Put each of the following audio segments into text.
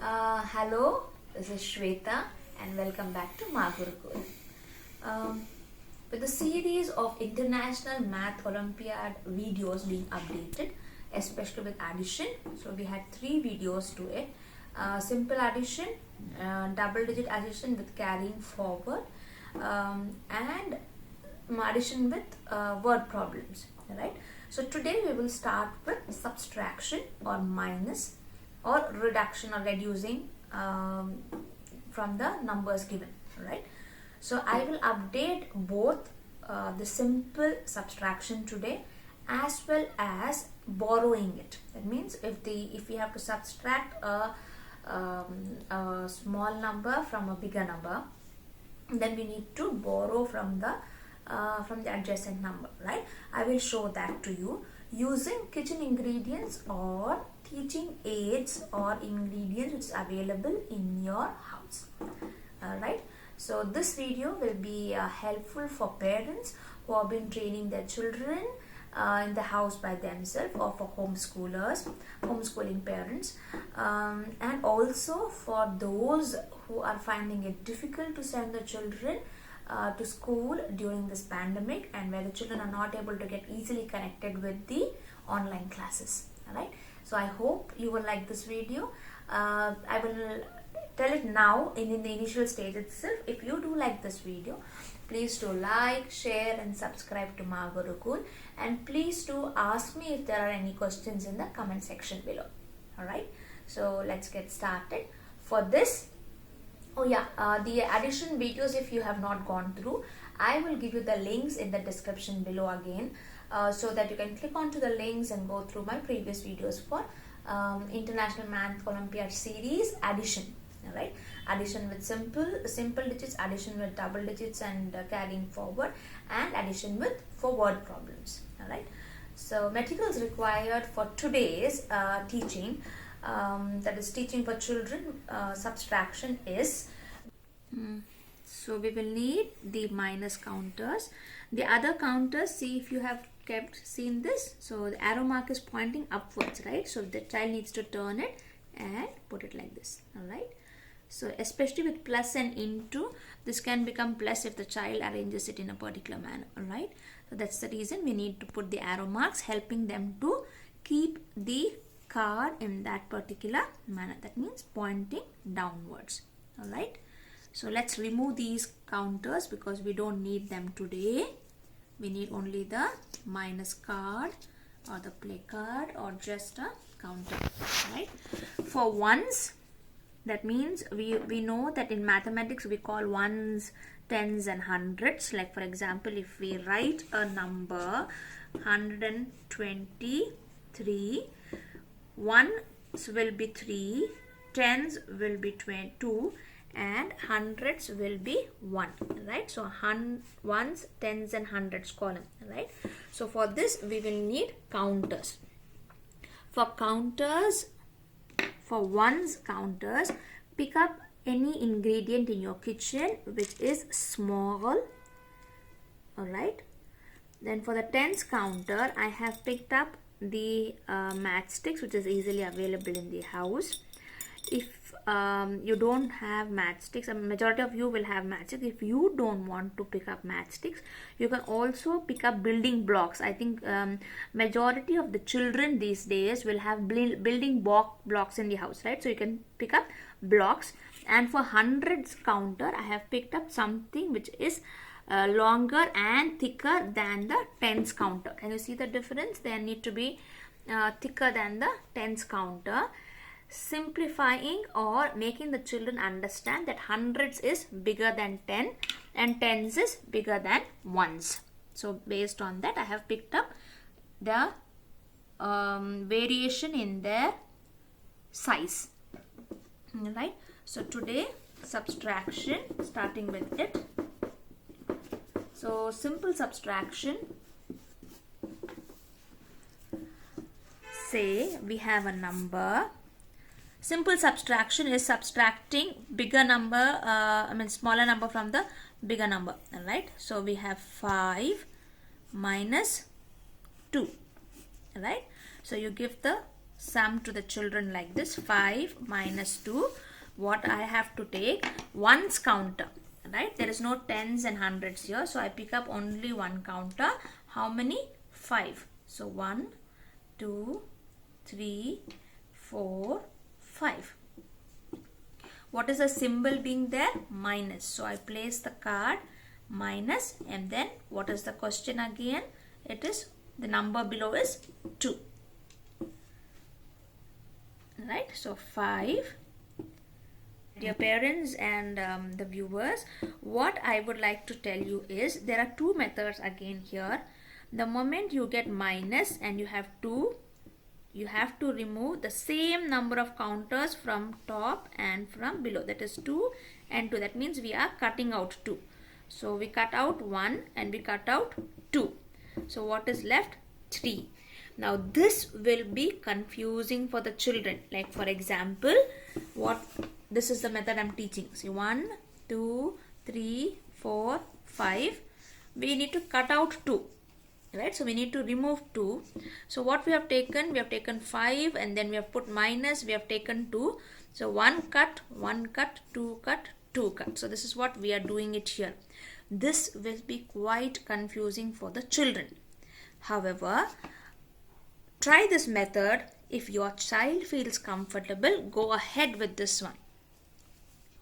Hello, this is Shweta and welcome back to MaGuruCool. With the series of International Math Olympiad videos being updated, especially with addition, so we had 3 videos to it. Simple addition, double digit addition with carrying forward, and addition with word problems, right? So today we will start with subtraction or minus or reduction or reducing from the numbers given, right? So I will update both the simple subtraction today as well as borrowing it. That means if we have to subtract a small number from a bigger number, then we need to borrow from the adjacent number, right? I will show that to you using kitchen ingredients or teaching aids or ingredients which is available in your house. Right? So this video will be helpful for parents who have been training their children in the house by themselves, or for homeschooling parents, and also for those who are finding it difficult to send the children to school during this pandemic, and where the children are not able to get easily connected with the online classes. Alright, so I hope you will like this video. I will tell it now in the initial stage itself. If you do like this video, please do like, share and subscribe to MaGuruCool, and please do ask me if there are any questions in the comment section below. Alright, so let's get started. For this, the addition videos, if you have not gone through, I will give you the links in the description below again, so that you can click onto the links and go through my previous videos for International Math Olympiad series addition. Alright, addition with simple digits, addition with double digits and carrying forward, and addition with for word problems. Alright, so materials required for today's teaching, that is teaching for children subtraction is, so we will need the minus counters. The other counters, see if you have seen this, so the arrow mark is pointing upwards, right? So the child needs to turn it and put it like this. Alright, so especially with plus and into, this can become plus if the child arranges it in a particular manner. Alright, so that's the reason we need to put the arrow marks, helping them to keep the card in that particular manner. That means pointing downwards. Alright, so let's remove these counters because we don't need them today. We need only the minus card or the play card or just a counter. Right? For ones, that means we know that in mathematics we call ones, tens and hundreds. Like for example, if we write a number 123, ones will be 3, tens will be 2, and hundreds will be 1. Right? So ones, tens and hundreds column. Right? So for this we will need counters. For counters, for ones counters, pick up any ingredient in your kitchen which is small. Alright. Then for the tens counter, I have picked up the matchsticks, which is easily available in the house. If you don't have matchsticks, a majority of you will have matchsticks. If you don't want to pick up matchsticks, you can also pick up building blocks. I think majority of the children these days will have building blocks in the house, right? So you can pick up blocks. And for hundreds counter, I have picked up something which is longer and thicker than the tens counter. Can you see the difference? They need to be thicker than the tens counter, simplifying or making the children understand that hundreds is bigger than 10 and tens is bigger than ones. So based on that, I have picked up the variation in their size. Right? So today subtraction, starting with it. So simple subtraction, say we have a number. Simple subtraction is subtracting bigger number, smaller number from the bigger number. Alright, so we have 5 minus 2. Right, so you give the sum to the children like this. 5 minus 2. What I have to take? Ones counter. Right? There is no tens and hundreds here. So I pick up only one counter. How many? 5. So 1, 2, 3, 4, 5. What is the symbol being there? Minus. So I place the card minus, and then what is the question again? It is the number below is 2. Right? So 5. Dear parents and the viewers, what I would like to tell you is there are two methods again here. The moment you get minus and you have 2, you have to remove the same number of counters from top and from below. That is 2 and 2. That means we are cutting out 2. So we cut out 1 and we cut out 2. So what is left? 3. Now this will be confusing for the children. Like for example, this is the method I am teaching. See, 1, 2, 3, 4, 5. We need to cut out 2. Right? So we need to remove 2. So what we have taken? We have taken 5 and then we have put minus. We have taken 2. So 1 cut, 2 cut, 2 cut. So this is what we are doing it here. This will be quite confusing for the children. However, try this method. If your child feels comfortable, go ahead with this one.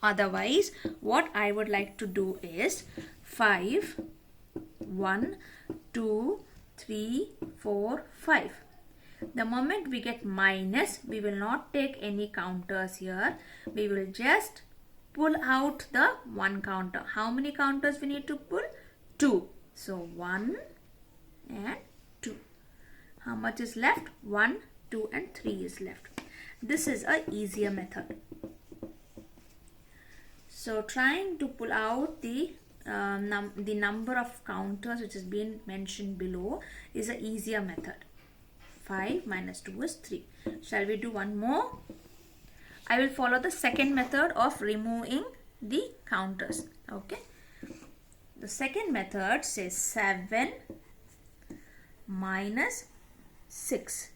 Otherwise, what I would like to do is 5, 1, 2, 3, 4, 5. The moment we get minus, we will not take any counters here. We will just pull out the one counter. How many counters we need to pull? 2. So 1 and 2. How much is left? 1, 2 and 3 is left. This is a easier method. So trying to pull out the number of counters which is being mentioned below is an easier method. 5 minus 2 is 3. Shall we do one more? I will follow the second method of removing the counters. Okay. The second method says 7 minus 6.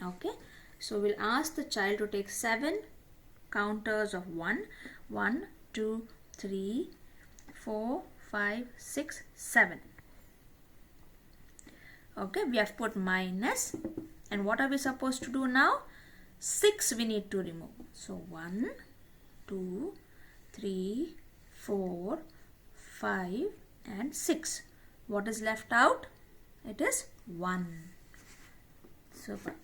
Okay. So we'll ask the child to take 7 counters of 1. 1, 2, 3, 4, 5, 6, 7. Okay, we have put minus. And what are we supposed to do now? 6 we need to remove. So 1, 2, 3, 4, 5 and 6. What is left out? It is 1. Super.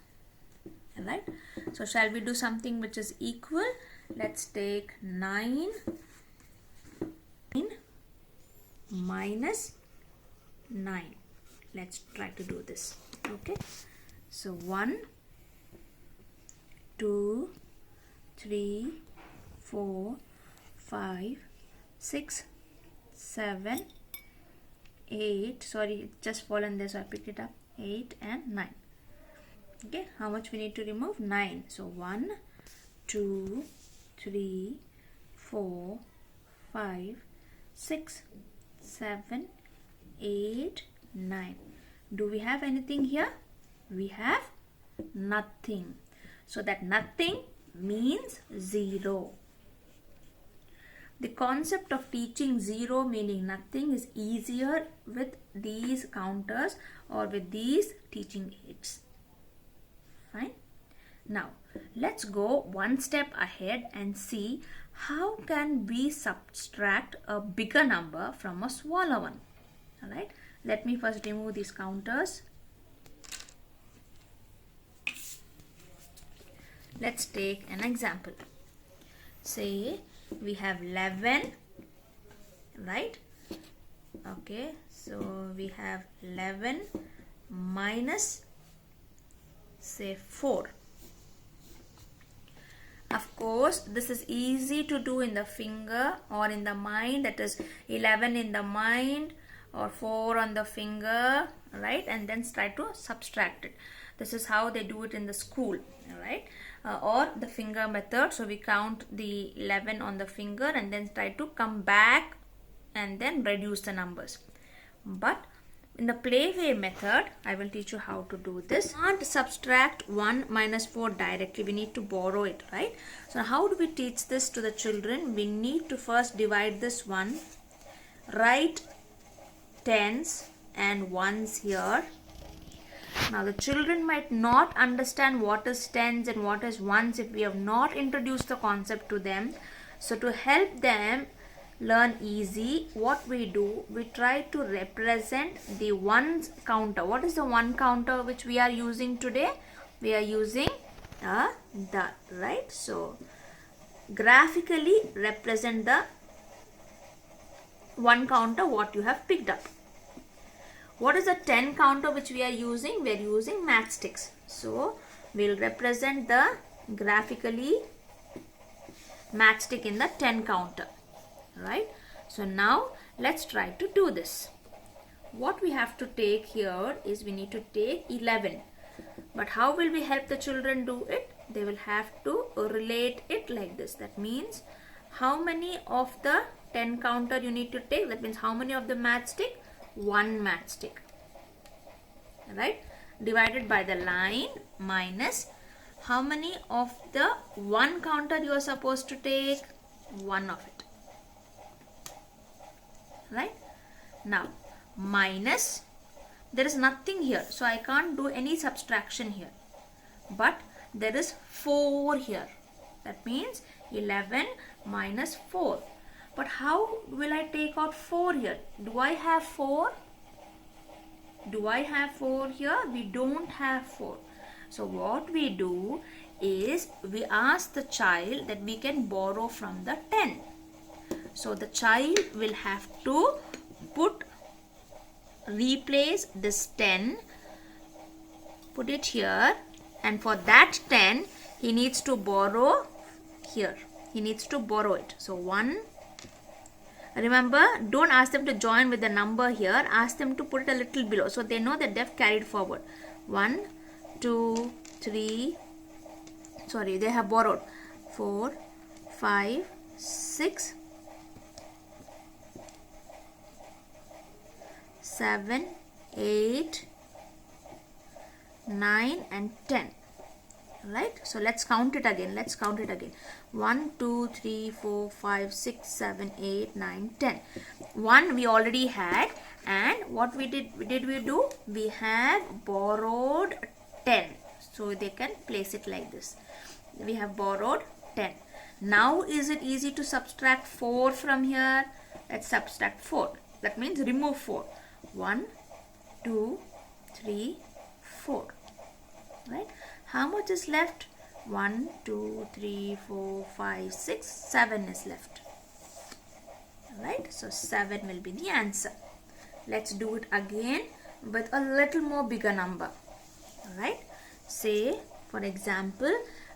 Alright. So shall we do something which is equal? Let's take 9 minus 9. Let's try to do this. Okay. So 1, 2, 3, 4, 5, 6, 7, 8. Sorry, it just fallen there, so I picked it up. 8 and 9. Okay, how much we need to remove? 9. So 1, 2, 3, 4, 5, 6, 7, 8, 9. Do we have anything here? We have nothing. So that nothing means 0. The concept of teaching 0 meaning nothing is easier with these counters or with these teaching aids. Fine. Now let's go one step ahead and see how can we subtract a bigger number from a smaller one. Alright. Let me first remove these counters. Let's take an example. Say we have 11, right? Okay, so we have 11 minus say 4. Of course, this is easy to do in the finger or in the mind. That is 11 in the mind or 4 on the finger, right? And then try to subtract it. This is how they do it in the school, right? Or the finger method. So we count the 11 on the finger and then try to come back and then reduce the numbers. But In the playway method, I will teach you how to do this. We can't subtract 1 minus 4 directly. We need to borrow it, right? So how do we teach this to the children? We need to first divide this one, write tens and ones here. Now the children might not understand what is tens and what is ones if we have not introduced the concept to them. So to help them learn easy, what we do, we try to represent the ones counter. What is the one counter which we are using today? We are using the, right? So graphically represent the one counter what you have picked up. What is the 10 counter which we are using? We are using matchsticks. So we'll represent the graphically matchstick in the 10 counter. Right? So now let's try to do this. What we have to take here is we need to take 11. But how will we help the children do it? They will have to relate it like this. That means how many of the 10 counter you need to take? That means how many of the matchstick? One matchstick. Right? Divided by the line minus how many of the one counter you are supposed to take? One of it. Right? Now minus, there is nothing here, so I can't do any subtraction here, but there is 4 here. That means 11 minus 4. But how will I take out 4 here? Do I have 4? Do I have 4 here? We don't have 4. So what we do is we ask the child that we can borrow from the 10. So the child will have to replace this 10, put it here, and for that 10 he needs to borrow here. He needs to borrow it. So 1, remember, don't ask them to join with the number here, ask them to put it a little below so they know that they've carried forward. 1, 2, 3, sorry, they have borrowed 4, 5, 6, 7, 8, 9 and 10. Right? So let's count it again. 1, 2, 3, 4, 5, 6, 7, 8, 9, 10. 1 we already had, and what we did we do? We have borrowed 10. So they can place it like this. We have borrowed 10. Now is it easy to subtract 4 from here? Let's subtract 4. That means remove 4. 1, 2, 3, 4. Right? How much is left? 1, 2, 3, 4, 5, 6, 7 is left. Right? So 7 will be the answer. Let's do it again with a little more bigger number. Right? Say, for example,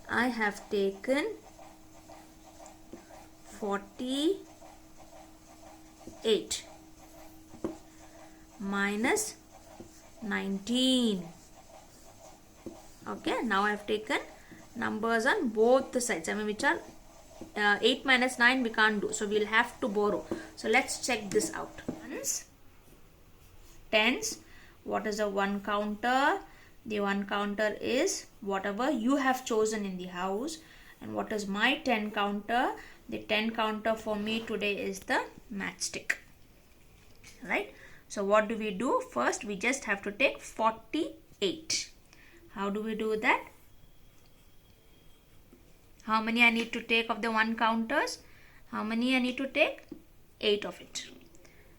I have taken 48 minus 19. Okay, now I have taken numbers on both the sides. I mean, which are 8 minus 9 we can't do. So we'll have to borrow. So let's check this out. Ones, tens. What is the one counter? The one counter is whatever you have chosen in the house. And what is my 10 counter? The 10 counter for me today is the matchstick. Right? So what do we do? First, we just have to take 48. How do we do that? How many I need to take of the one counters? How many I need to take? 8 of it.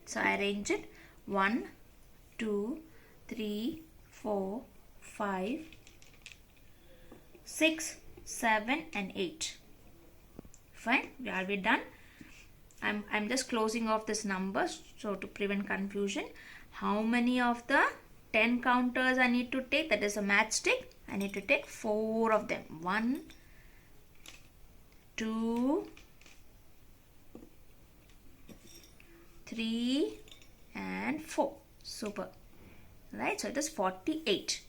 So I arrange it. 1, 2, 3, 4, 5, 6, 7 and 8. Fine. Are we done? I'm just closing off this number so to prevent confusion. How many of the 10 counters I need to take? That is a matchstick. I need to take 4 of them. 1, 2, 3 and 4. Super. Right? So it is 48.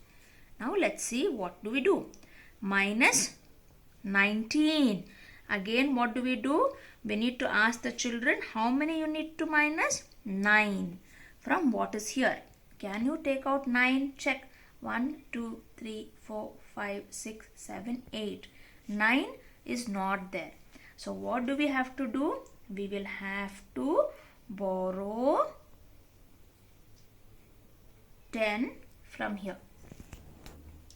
Now let's see what do we do. Minus 19. Again, what do? We need to ask the children how many you need to minus? 9 from what is here. Can you take out 9? Check. 1, 2, 3, 4, 5, 6, 7, 8. 9 is not there. So what do we have to do? We will have to borrow 10 from here.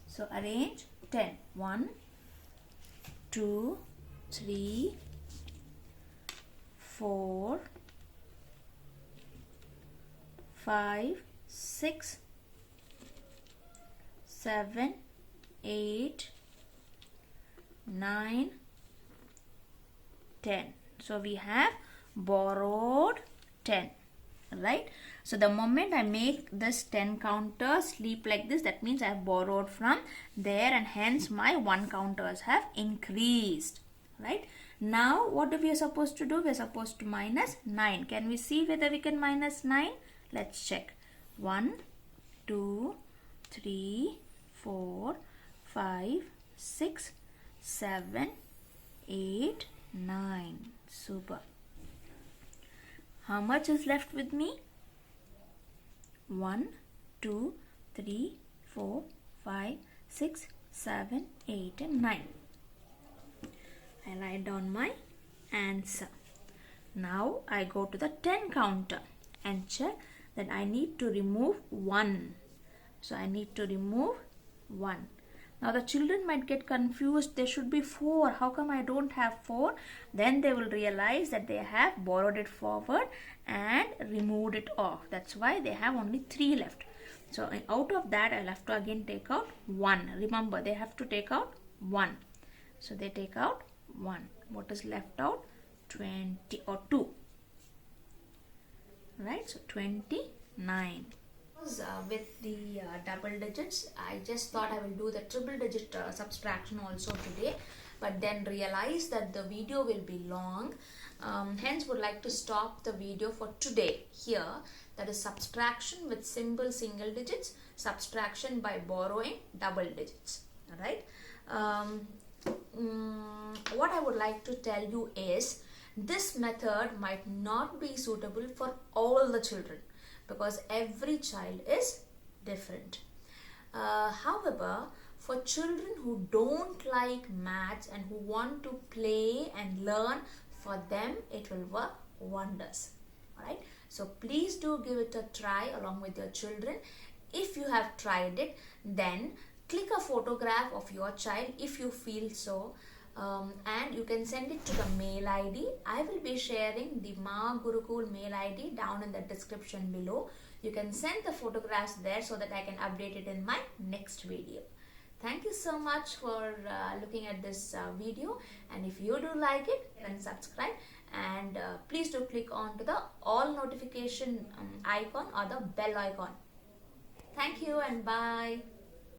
So arrange 10. 1, 2, 3, 4, 5, 6, 7, 8, 9, 10. So we have borrowed 10, right? So the moment I make this 10 counter sleep like this, that means I have borrowed from there, and hence my 1 counters have increased, right? Now what are we supposed to do? We are supposed to minus 9. Can we see whether we can minus 9? Let's check. 1, 2, 3, 4, 5, 6, 7, 8, 9. Super. How much is left with me? 1, 2, 3, 4, 5, 6, 7, 8 and 9. I write down my answer. Now I go to the 10 counter and check that I need to remove 1. So I need to remove 1. Now the children might get confused. There should be 4. How come I don't have 4? Then they will realize that they have borrowed it forward and removed it off. That's why they have only 3 left. So out of that I'll have to again take out 1. Remember, they have to take out 1. So they take out 1. What is left out? 20 or 2. Right? So 29. With the double digits, I just thought I will do the triple digit subtraction also today, but then realized that the video will be long, hence would like to stop the video for today here. That is subtraction with simple single digits, subtraction by borrowing double digits. Alright. What I would like to tell you is this method might not be suitable for all the children, because every child is different. However, for children who don't like maths and who want to play and learn, for them it will work wonders. Alright, so please do give it a try along with your children. If you have tried it, then click a photograph of your child if you feel so. And you can send it to the mail ID. I will be sharing the MaGuruCool mail ID down in the description below. You can send the photographs there so that I can update it in my next video. Thank you so much for looking at this video, and if you do like it, then subscribe, and please do click on to the all notification icon or the bell icon. Thank you and bye.